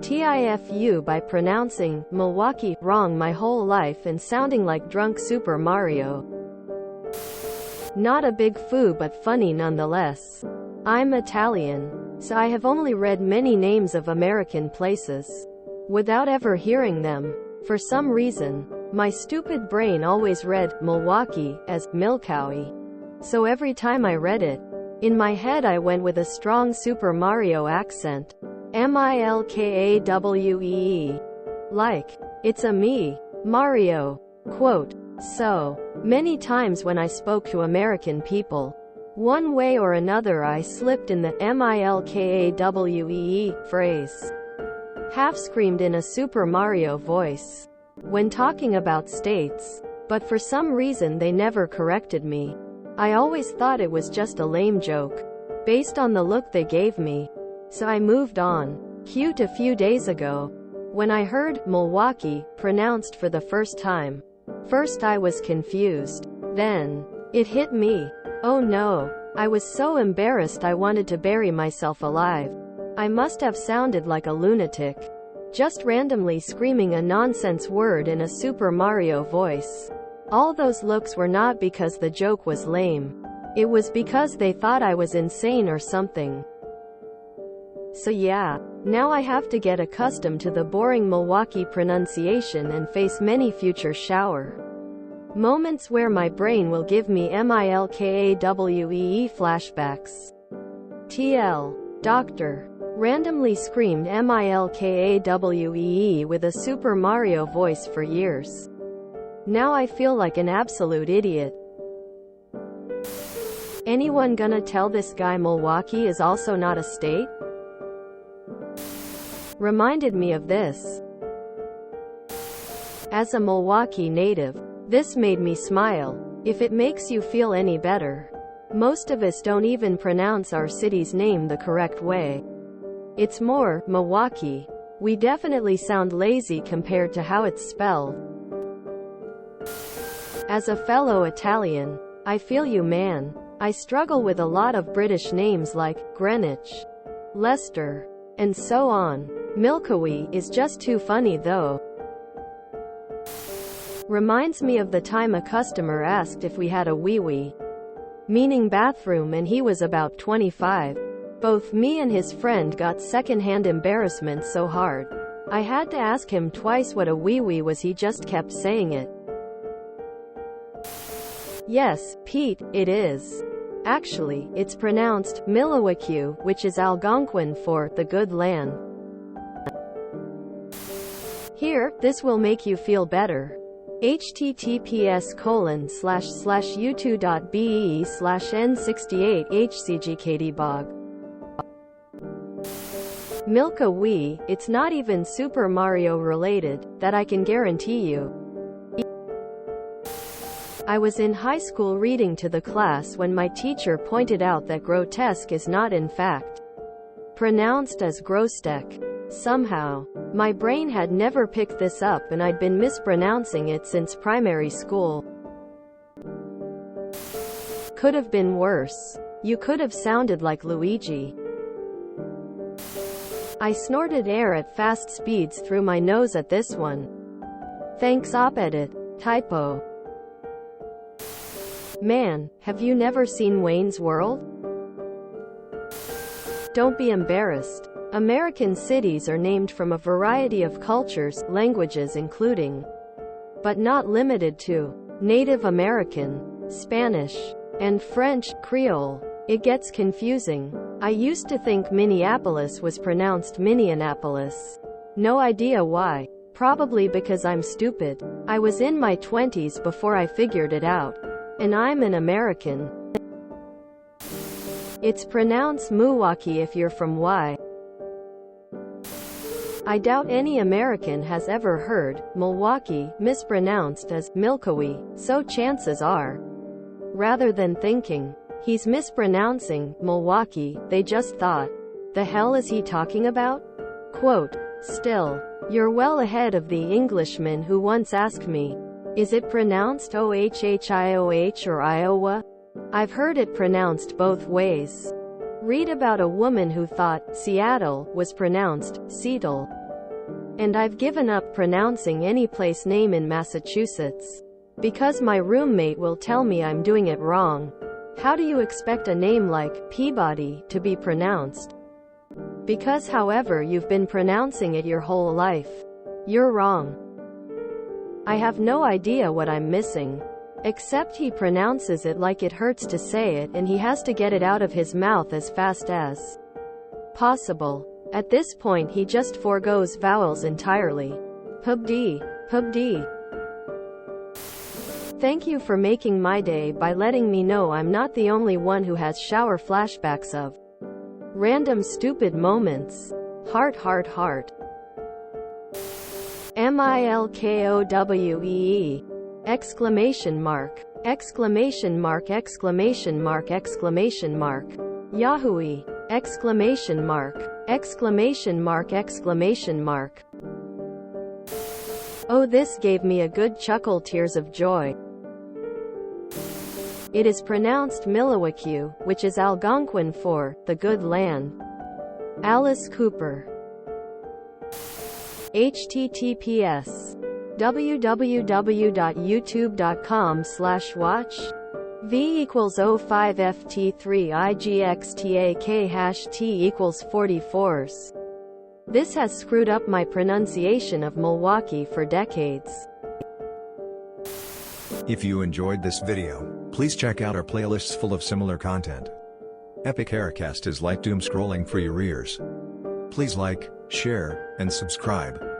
TIFU by pronouncing Milwaukee wrong my whole life and sounding like drunk Super Mario. Not a big foo but funny nonetheless. I'm Italian, so I have only read many names of American places without ever hearing them. For some reason, my stupid brain always read Milwaukee as Milwaukee. So every time I read it, in my head I went with a strong Super Mario accent. Milkawee. Like, it's a me, Mario. Quote. So many times when I spoke to American people, one way or another I slipped in the milkawee phrase. Half screamed in a Super Mario voice when talking about states, but for some reason they never corrected me. I always thought it was just a lame joke, based on the look they gave me. So I moved on. Cute a few days ago, when I heard Milwaukee pronounced for the first time. First I was confused. Then it hit me. Oh no. I was so embarrassed I wanted to bury myself alive. I must have sounded like a lunatic, just randomly screaming a nonsense word in a Super Mario voice. All those looks were not because the joke was lame. It was because they thought I was insane or something. So yeah, now I have to get accustomed to the boring Milwaukee pronunciation and face many future shower moments where my brain will give me milkawee flashbacks. TL. Doctor. Randomly screamed milkawee with a Super Mario voice for years. Now I feel like an absolute idiot. Anyone gonna tell this guy Milwaukee is also not a state? Reminded me of this. As a Milwaukee native, this made me smile. If it makes you feel any better, most of us don't even pronounce our city's name the correct way. It's more, Milwaukee. We definitely sound lazy compared to how it's spelled. As a fellow Italian, I feel you, man. I struggle with a lot of British names like Greenwich, Leicester, and so on. Milkawee is just too funny though. Reminds me of the time a customer asked if we had a wee-wee, meaning bathroom, and he was about 25. Both me and his friend got second-hand embarrassment so hard I had to ask him twice what a wee-wee was. He just kept saying it. Yes, Pete, it is. Actually, it's pronounced Milwaukee, which is Algonquin for the good land. Here, this will make you feel better. https://u2.be/n68hcgkdbog. Milkawee, it's not even Super Mario related, that I can guarantee you. I was in high school reading to the class when my teacher pointed out that grotesque is not in fact pronounced as grostek. Somehow, my brain had never picked this up and I'd been mispronouncing it since primary school. Could have been worse. You could have sounded like Luigi. I snorted air at fast speeds through my nose at this one. Thanks op-edit. Typo. Man, have you never seen Wayne's World? Don't be embarrassed. American cities are named from a variety of cultures, languages including, but not limited to, Native American, Spanish, and French, Creole. It gets confusing. I used to think Minneapolis was pronounced Minneapolis. No idea why. Probably because I'm stupid. I was in my 20s before I figured it out. And I'm an American. It's pronounced Milwaukee if you're from Y. I doubt any American has ever heard Milwaukee mispronounced as Milkawee, so chances are, rather than thinking he's mispronouncing Milwaukee, they just thought, the hell is he talking about? Quote. Still, you're well ahead of the Englishman who once asked me, is it pronounced OHHIOH or Iowa? I've heard it pronounced both ways. Read about a woman who thought Seattle was pronounced Seattle. And I've given up pronouncing any place name in Massachusetts. Because my roommate will tell me I'm doing it wrong. How do you expect a name like Peabody to be pronounced? Because however you've been pronouncing it your whole life. You're wrong. I have no idea what I'm missing. Except he pronounces it like it hurts to say it and he has to get it out of his mouth as fast as possible. At this point he just forgoes vowels entirely. Pubd. Pubd. Thank you for making my day by letting me know I'm not the only one who has shower flashbacks of random stupid moments. Heart heart heart. MILKOWEE! Exclamation mark. Exclamation mark exclamation mark exclamation mark. Yahooey! Exclamation mark. Exclamation mark exclamation mark. Oh, this gave me a good chuckle, tears of joy. It is pronounced Milwaukee, which is Algonquin for the good land. Alice Cooper. https www.youtube.com/watch v equals 05 ft3 igxtak hash t equals 44s. This has screwed up my pronunciation of Milwaukee for decades. If you enjoyed this video, please check out our playlists full of similar content. Epic Aircast is like doom scrolling for your ears. Please like, share, and subscribe.